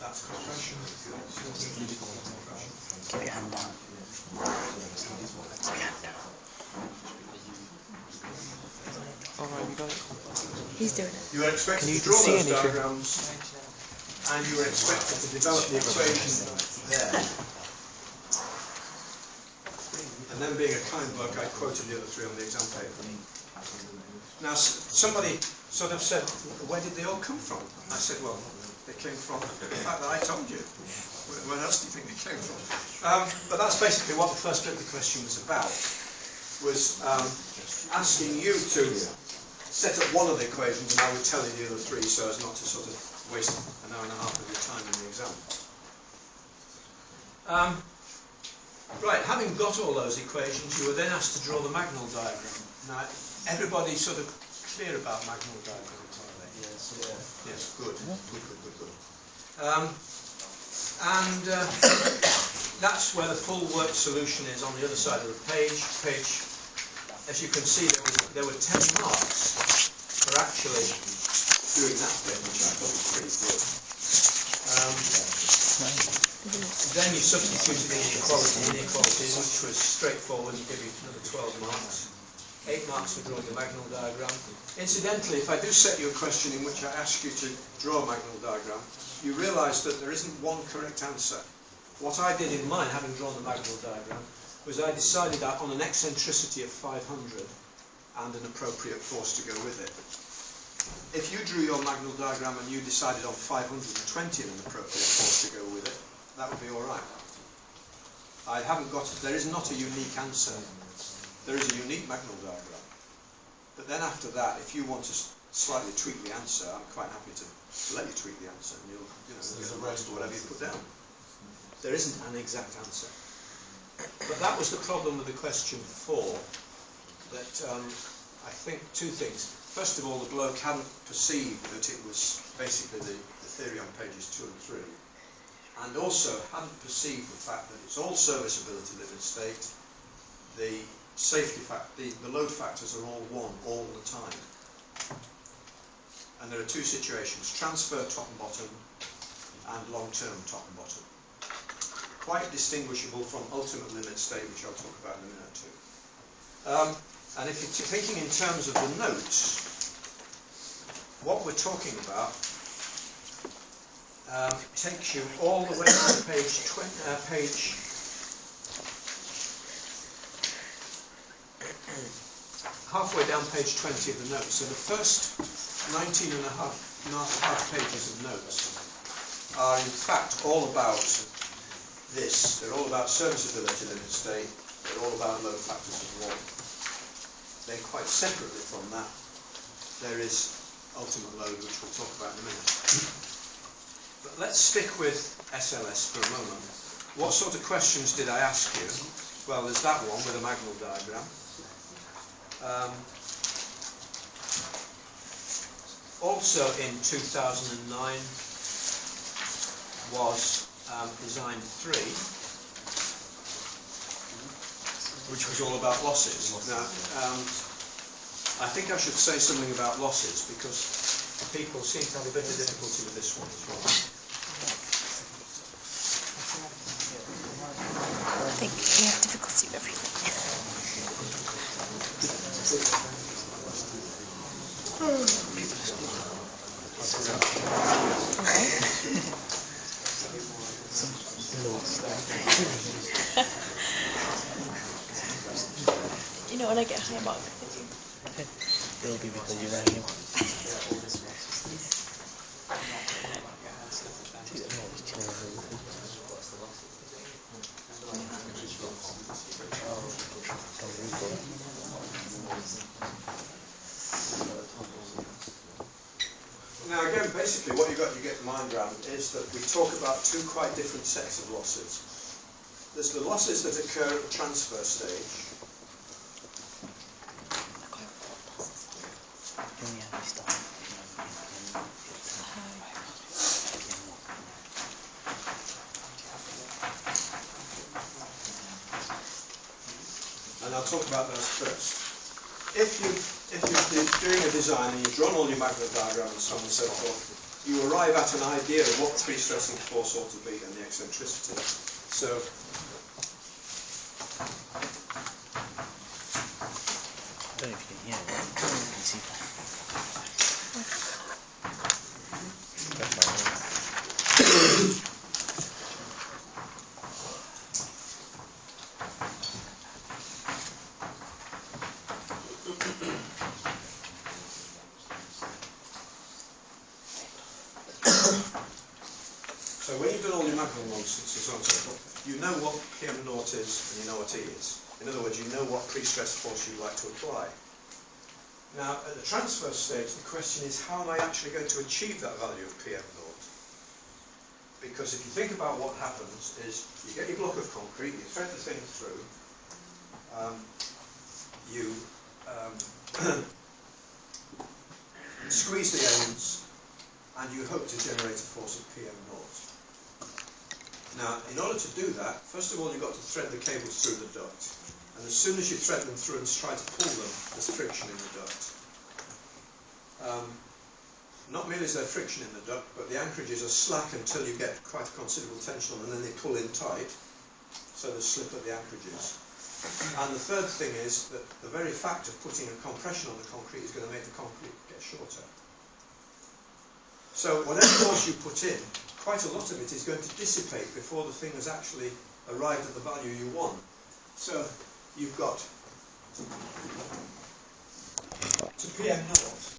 That's compression. Keep your hand down. Keep your hand down. Alright, you got it. He's doing it. You were expected Can you to draw see those anything? diagrams, and you were expected to develop the equation there. And then, being a kind bloke, I quoted the other three on the exam paper. Now, somebody sort of said, where did they all come from? I said, well, they came from the fact that I told you. Where else do you think they came from? But that's basically what the first bit of the question was about, was asking you to set up one of the equations and I would tell you the other three so as not to sort of waste an hour and a half of your time in the exam. Right, having got all those equations, you were then asked to draw the Magnol diagram. Now, everybody sort of clear about Magnol diagrams, are they? Yes. Yeah. Yes, good. Good. That's where the full work solution is on the other side of the page. As you can see, there were 10 marks for actually doing that bit, which I thought was pretty good. Then you substituted in inequalities, which was straightforward and give you another 12 marks. 8 marks for drawing the Magnol diagram. Incidentally, if I do set you a question in which I ask you to draw a Magnol diagram, you realise that there isn't one correct answer. What I did in mine, having drawn the Magnol diagram, was I decided that on an eccentricity of 500 and an appropriate force to go with it. If you drew your Magnol diagram and you decided on 520 and an appropriate force to go with it, that would be alright. There is not a unique answer. There is a unique Magnol diagram. But then after that, if you want to slightly tweak the answer, I'm quite happy to let you tweak the answer and you'll get the rest of whatever you put down. There isn't an exact answer. But that was the problem with the question 4, that I think two things. First of all, the bloke hadn't perceived that it was basically the theory on pages 2 and 3, and also hadn't perceived the fact that it's all serviceability limit state, the safety factor, the load factors are all 1 all the time. And there are two situations, transfer top and bottom and long-term top and bottom. Quite distinguishable from ultimate limit state, which I'll talk about in a minute or two. And if you're thinking in terms of the notes, what we're talking about takes you all the way to halfway down page 20 of the notes. So the first 19 and a half pages of notes are in fact all about this. They're all about serviceability limit state. They're all about load factors of 1. Then quite separately from that, there is ultimate load, which we'll talk about in a minute. But let's stick with SLS for a moment. What sort of questions did I ask you? Well, there's that one with a Magnol diagram. Also in 2009 was design 3, which was all about losses. Now, I think I should say something about losses because people seem to have a bit of difficulty with this one as well. I think we have difficulty with everything. You know when I get a high mark, It'll be because you rang him. Now again, basically what you've got to get your mind around is that we talk about two quite different sets of losses. There's the losses that occur at the transfer stage. And I'll talk about those first. If you're doing a design and you've drawn all your Magnol diagram and so on and so forth, you arrive at an idea of what the pre-stressing force ought to be and the eccentricity. So I don't know if you can hear it. You can see that. That's fine. So when you've done all your Magnum logs and so on and so forth, you know what PM naught is and you know what E is. In other words, you know what pre-stress force you'd like to apply. Now, at the transfer stage, the question is, how am I actually going to achieve that value of PM naught? Because if you think about what happens is, you get your block of concrete, you thread the thing through, you squeeze the ends, and you hope to generate a force of PM naught. Now, in order to do that, first of all, you've got to thread the cables through the duct. And as soon as you thread them through and try to pull them, there's friction in the duct. Not merely is there friction in the duct, but the anchorages are slack until you get quite a considerable tension on them, and then they pull in tight, so there's slip at the anchorages. And the third thing is that the very fact of putting a compression on the concrete is going to make the concrete get shorter. So whatever force you put in, quite a lot of it is going to dissipate before the thing has actually arrived at the value you want. So you've got to PM naught